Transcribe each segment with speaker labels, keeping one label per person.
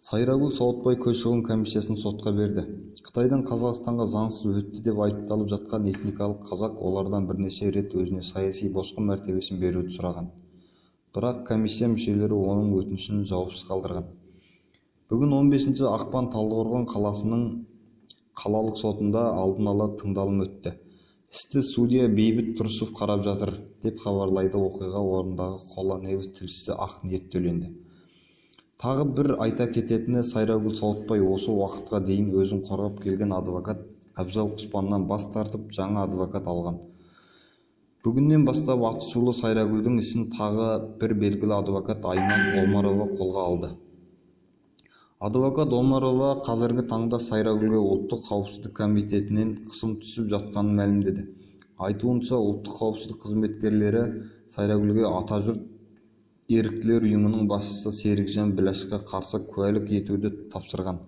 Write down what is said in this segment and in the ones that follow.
Speaker 1: Сайрагүл Сауытбай көші-қон комиссиясын сотқа берді. Қытайдан Қазақстанға заңсыз өтті деп айыпталып жатқан этникалық қазақ олардан бірнеше рет өзіне саяси босқын мәртебесін беруді сұраған. Бірақ комиссия мүшелері оның өтінішін жауапсыз қалдырған. Бүгін 15 ақпан Талдықорған қаласының қалалық сотында алдын ала тыңдалым өтті. Істі судья Бейбіт Тұрысов қарап жатыр, деп хабарлайды оқиға орнындағы Қола Невіс тілшісі Ақниет Төленді. Тағы бір айта кететіні, Сайрагүл Сауытбай осы уақытқа дейін өзін қорғап келген адвокат Абзал Құспаннан бас тартып, жаңа адвокат алған. Бүгіннен бастап Атышулы Сайрагүлдің ісін тағы бір белгілі адвокат Айман Омарова қолға алды. Адвокат Омарова қазіргі таңда Сайрагүлге ұлттық қауіпсіздік комитетінен қысым түсіп жатқанын мәлімдеді. Айтуынша, ұлттық қауіпсіздік қызметкерлері Сайрагүлге Атажұрт еріктілер ұйымының басшысы Серікжан Біләшқа қарсы куәлік етуді тапсырған.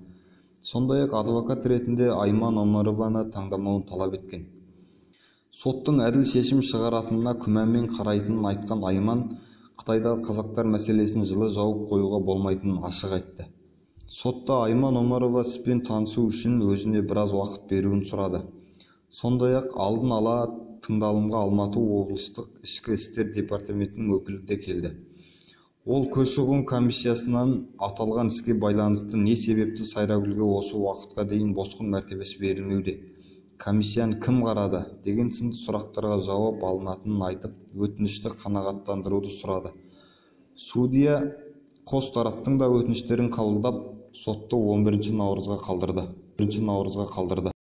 Speaker 1: Сондай-ақ адвокат ретінде Айман Омарованы таңдамауын талап еткен. Соттың әділ шешім шығаратынына күмәнмен қарайтынын айтқан Айман, Қытайдағы қазақтар мәселесін жылы жауып қоюға болмайтынын ашық айтты. Сотта Айман Омарова іспен танысу үшін өзіне біраз уақыт беруін сұрады. Сондай-ақ алдын ала тыңдалымға Алматы облыстық ішкі істер департаментінің өкілі де келді. Ол көші-қон комиссиясынан аталған іске байланысты не себепті Сайрагүлге осы уақытқа дейін босқын мәртебесі берілмеуде, комиссияны кім қарады деген сынды сұрақтарға жауап алынатынын айтып, өтінішті қанағаттандыруды сұрады. Судья қос тараптың да өтініштерін қабылдап, сотты 11 наурызға қалдырды.